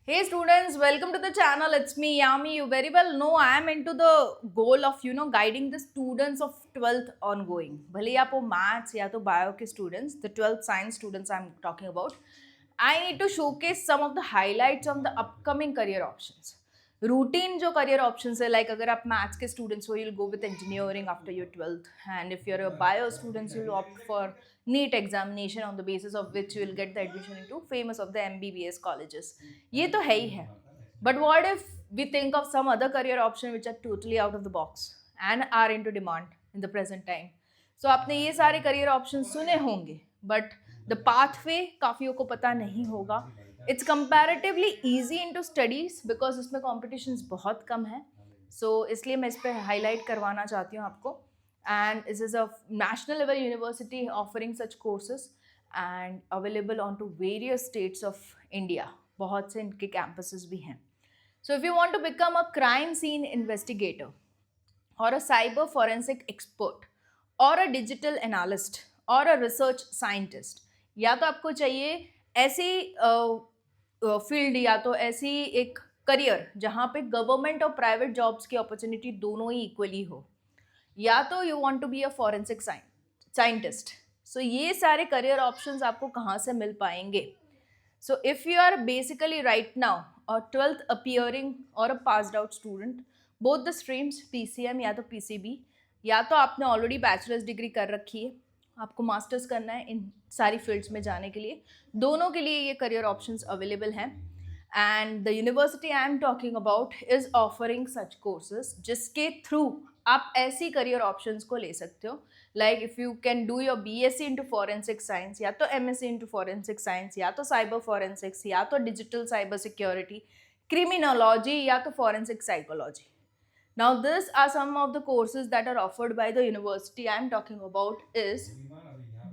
Hey students, welcome to the channel. It's me Yami. You very well know I am into the goal of guiding the students of 12th ongoing. भले ही आप वो maths या तो bio के students, the 12th science students I'm talking about. I need to showcase some of the highlights of the upcoming career options. Routine जो career options है, like अगर आप maths के students हो, you'll go with engineering after your 12th, and if you're a bio students, you'll opt for NEET examination on the basis of which you will get the admission into famous of the MBBS colleges. ये तो है ही है. But what if we think of some other career option which are totally out of the box and are into demand in the present time? So आपने ये सारे career options सुने होंगे, but the pathway काफियों को पता नहीं होगा. It's comparatively easy into studies because इसमें competitions बहुत कम है. So इसलिए मैं इस पे highlight करवाना चाहती हूँ आपको. And this is a national level university offering such courses and available onto various states of India. बहुत से इनके campuses भी हैं. So if you want to become a crime scene investigator or a cyber forensic expert or a digital analyst or a research scientist, या तो आपको चाहिए ऐसी फील्ड या तो ऐसी एक करियर जहाँ पे गवर्नमेंट और प्राइवेट जॉब्स की अपॉर्चुनिटी दोनों ही इक्वली हो, या तो you want to be a forensic scientist. So ये सारे करियर ऑप्शंस आपको कहाँ से मिल पाएंगे? So if you are basically right now और 12th appearing और a passed out student, both the streams PCM या तो PCB, या तो आपने ऑलरेडी बैचलर्स डिग्री कर रखी है, आपको मास्टर्स करना है इन सारी फील्ड्स में जाने के लिए, दोनों के लिए ये करियर ऑप्शंस अवेलेबल हैं. And the university I am talking about is offering such courses जिसके थ्रू आप ऐसी करियर ऑप्शंस को ले सकते हो. Like if you can do your BSc into forensic science, या तो MSc इंटू फॉरेंसिक साइंस, या तो साइबर फॉरेंसिक्स, या तो डिजिटल साइबर सिक्योरिटी, क्रिमिनोलॉजी, या तो forensic psychology. Now, these are some of the courses that are offered by the university I am talking about is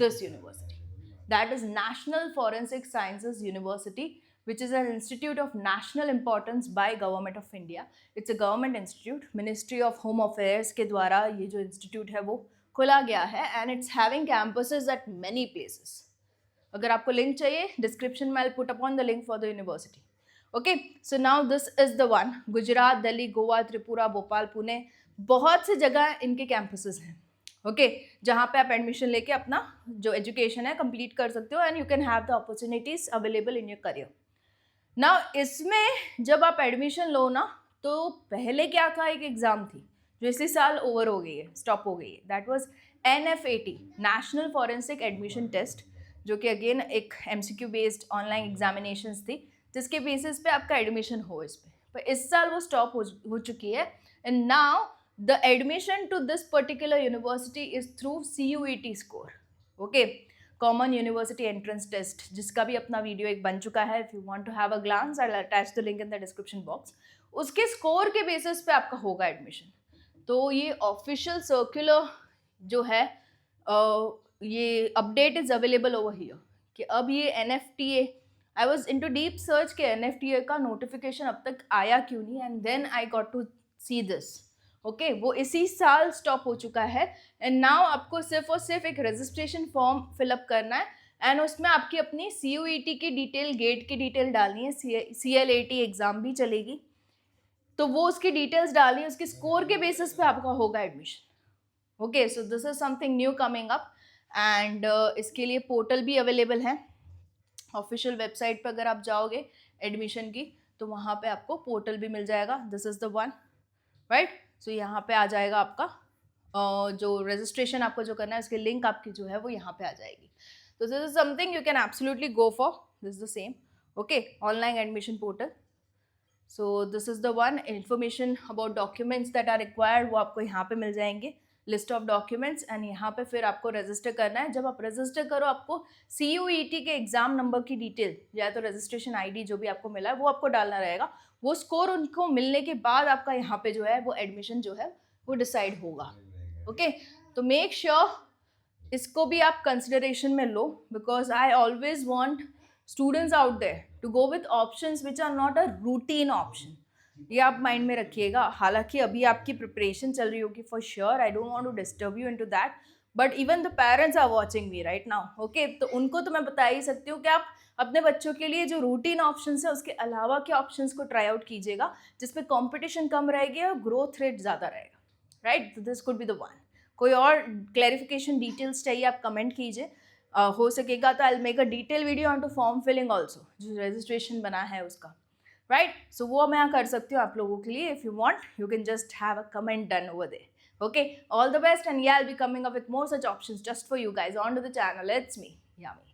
this university. That is National Forensic Sciences University, which is an institute of national importance by Government of India. It's a government institute. Ministry of Home Affairs के द्वारा ये जो institute है वो खुला गया है, and it's having campuses at many places. अगर आपको लिंक चाहिए, डिस्क्रिप्शन में I'll put upon the link for the university. Okay, so now this is the one. Gujarat, Delhi, Goa, Tripura, Bhopal, Pune, बहुत सी जगह इनके कैंपसेस हैं. ओके, जहाँ पे आप एडमिशन लेके अपना जो एजुकेशन है कंप्लीट कर सकते हो, and you can have the opportunities available in your career. Now इसमें जब आप एडमिशन लो ना, तो पहले क्या था, एक एग्ज़ाम थी जो इसी साल ओवर हो गई है, स्टॉप हो गई है. That was NFAT, national forensic admission test, जो कि अगेन एक MCQ बेस्ड ऑनलाइन एग्जामिनेशंस थी जिसके बेसिस पे आपका एडमिशन हो इस पर इस साल वो स्टॉप हो चुकी है. And now the admission to this particular university is through CUET score. Okay, common university entrance test, जिसका भी अपना वीडियो एक बन चुका है. If you want to have a glance, I will attach the link in the description box. उसके score के basis पे आपका होगा एडमिशन. तो ये ऑफिशियल सर्कुलर जो है, ये update is available over here कि अब ये NFTA, I was in too deep search के NFTA का नोटिफिकेशन अब तक आया क्यों नहीं, and then I got to see this. Okay, वो इसी साल स्टॉप हो चुका है. एंड नाउ आपको सिर्फ और सिर्फ एक रजिस्ट्रेशन फॉर्म फिलअप करना है, एंड उसमें आपकी अपनी CUET की डिटेल, गेट की डिटेल डालनी है. CLAT एग्ज़ाम भी चलेगी, तो वो उसकी डिटेल्स डालनी है. उसके स्कोर के बेसिस पे आपका होगा admission. Okay, so this is something new coming up, and इसके लिए पोर्टल भी अवेलेबल है. ऑफिशियल वेबसाइट पर अगर आप जाओगे एडमिशन की, तो वहाँ पे आपको पोर्टल भी मिल जाएगा. This is the one, right. So यहाँ पे आ जाएगा आपका जो रजिस्ट्रेशन आपको जो करना है, उसकी लिंक आपकी जो है वो यहाँ पे आ जाएगी. तो this is something you can absolutely go for. This is the same. Okay, online admission portal. So this is the one. Information about documents that are required वो आपको यहाँ पे मिल जाएंगे, लिस्ट ऑफ डॉक्यूमेंट्स. एंड यहाँ पे फिर आपको register करना है. जब आप रजिस्टर करो, आपको CUET के एग्ज़ाम नंबर की डिटेल या तो रजिस्ट्रेशन ID जो भी आपको मिला है वो आपको डालना रहेगा. वो स्कोर उनको मिलने के बाद आपका यहाँ पे जो है वो एडमिशन जो है वो डिसाइड होगा. ओके, तो मेक श्योर इसको भी आप कंसिडरेशन में लो, because I always want students out there to go with options which are not a routine option. ये आप माइंड में रखिएगा. हालांकि अभी आपकी प्रिपरेशन चल रही होगी for sure, I don't want to disturb you into that, but even the parents are watching me right now, okay, तो उनको तो मैं बता ही सकती हूँ कि आप अपने बच्चों के लिए जो रूटीन ऑप्शंस है उसके अलावा के ऑप्शंस को ट्राई आउट कीजिएगा, जिसपे कंपटीशन कम रहेगी और ग्रोथ रेट ज़्यादा रहेगा, right? This could be the one. कोई और क्लैरिफिकेशन डिटेल्स चाहिए आप कमेंट कीजिए, हो सकेगा तो I make a detail video on to form filling also, जो रजिस्ट्रेशन बना है उसका, राइट? सो वो मैं कर सकती हूँ आप लोगों के लिए। If you want you can just have a comment done over there. Okay, all the best, and yeah, I'll be coming up with more such options just for you guys. On to the channel. It's me, Yami.